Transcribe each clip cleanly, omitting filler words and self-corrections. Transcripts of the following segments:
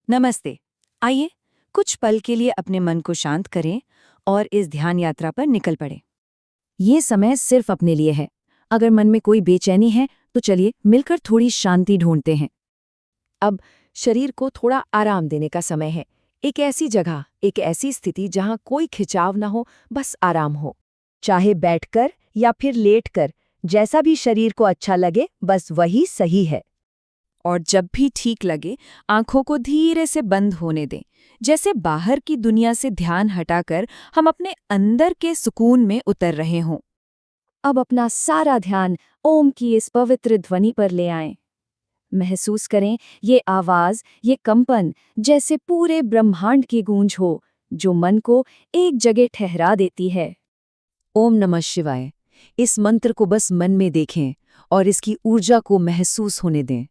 नमस्ते। आइए कुछ पल के लिए अपने मन को शांत करें और इस ध्यान यात्रा पर निकल पड़े। ये समय सिर्फ अपने लिए है। अगर मन में कोई बेचैनी है तो चलिए मिलकर थोड़ी शांति ढूंढते हैं। अब शरीर को थोड़ा आराम देने का समय है। एक ऐसी जगह, एक ऐसी स्थिति जहां कोई खिंचाव ना हो, बस आराम हो। चाहे बैठकर या फिर लेटकर, जैसा भी शरीर को अच्छा लगे, बस वही सही है। और जब भी ठीक लगे आंखों को धीरे से बंद होने दें, जैसे बाहर की दुनिया से ध्यान हटाकर हम अपने अंदर के सुकून में उतर रहे हों। अब अपना सारा ध्यान ओम की इस पवित्र ध्वनि पर ले आएं। महसूस करें ये आवाज, ये कंपन जैसे पूरे ब्रह्मांड की गूंज हो, जो मन को एक जगह ठहरा देती है। ओम नमः शिवाय। इस मंत्र को बस मन में देखें और इसकी ऊर्जा को महसूस होने दें।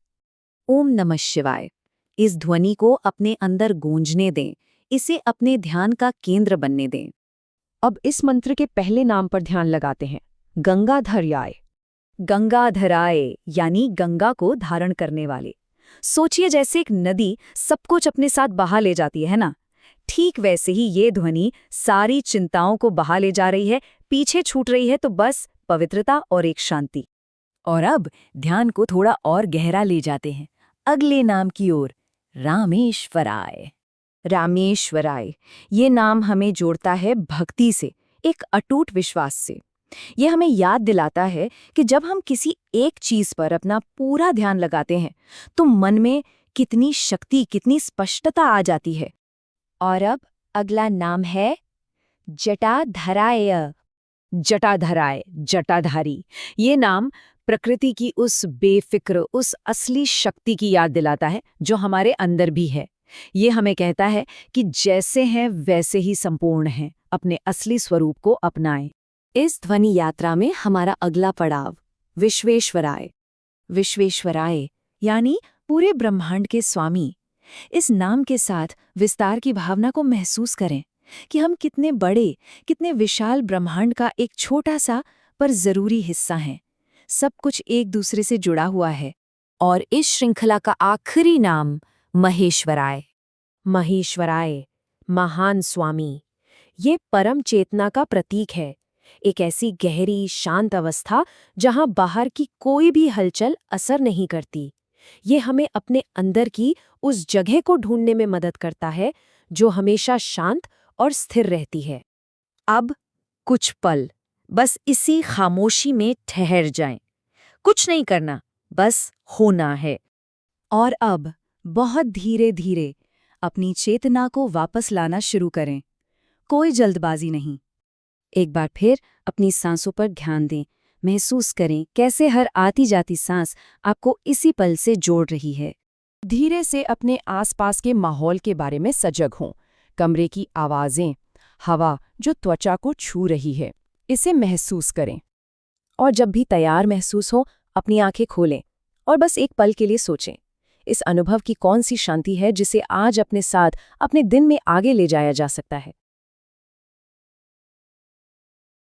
ओम नमः शिवाय। इस ध्वनि को अपने अंदर गूंजने दें, इसे अपने ध्यान का केंद्र बनने दें। अब इस मंत्र के पहले नाम पर ध्यान लगाते हैं, गंगाधराय। गंगाधराय यानी गंगा को धारण करने वाले। सोचिए जैसे एक नदी सब कुछ अपने साथ बहा ले जाती है ना, ठीक वैसे ही ये ध्वनि सारी चिंताओं को बहा ले जा रही है, पीछे छूट रही है तो बस पवित्रता और एक शांति। और अब ध्यान को थोड़ा और गहरा ले जाते हैं, अगले नाम की ओर, रामेश्वराय। रामेश्वराय, ये नाम हमें जोड़ता है भक्ति से, एक अटूट विश्वास से। ये हमें याद दिलाता है कि जब हम किसी एक चीज पर अपना पूरा ध्यान लगाते हैं तो मन में कितनी शक्ति, कितनी स्पष्टता आ जाती है। और अब अगला नाम है जटाधराय। जटाधराय, जटाधारी। ये नाम प्रकृति की उस बेफिक्र, उस असली शक्ति की याद दिलाता है जो हमारे अंदर भी है। ये हमें कहता है कि जैसे हैं वैसे ही संपूर्ण हैं, अपने असली स्वरूप को अपनाएं। इस ध्वनि यात्रा में हमारा अगला पड़ाव, विश्वेश्वराय। विश्वेश्वराय यानी पूरे ब्रह्मांड के स्वामी। इस नाम के साथ विस्तार की भावना को महसूस करें कि हम कितने बड़े, कितने विशाल ब्रह्मांड का एक छोटा सा पर जरूरी हिस्सा हैं। सब कुछ एक दूसरे से जुड़ा हुआ है। और इस श्रृंखला का आखिरी नाम महेश्वराय। महेश्वराय, महान स्वामी। ये परम चेतना का प्रतीक है, एक ऐसी गहरी शांत अवस्था जहां बाहर की कोई भी हलचल असर नहीं करती। ये हमें अपने अंदर की उस जगह को ढूंढने में मदद करता है जो हमेशा शांत और स्थिर रहती है। अब कुछ पल बस इसी खामोशी में ठहर जाएं। कुछ नहीं करना, बस होना है। और अब बहुत धीरे धीरे अपनी चेतना को वापस लाना शुरू करें। कोई जल्दबाजी नहीं। एक बार फिर अपनी सांसों पर ध्यान दें। महसूस करें कैसे हर आती जाती सांस आपको इसी पल से जोड़ रही है। धीरे से अपने आसपास के माहौल के बारे में सजग हों। कमरे की आवाज़ें, हवा जो त्वचा को छू रही है, इसे महसूस करें। और जब भी तैयार महसूस हो, अपनी आंखें खोलें और बस एक पल के लिए सोचें, इस अनुभव की कौन सी शांति है जिसे आज अपने साथ अपने दिन में आगे ले जाया जा सकता है।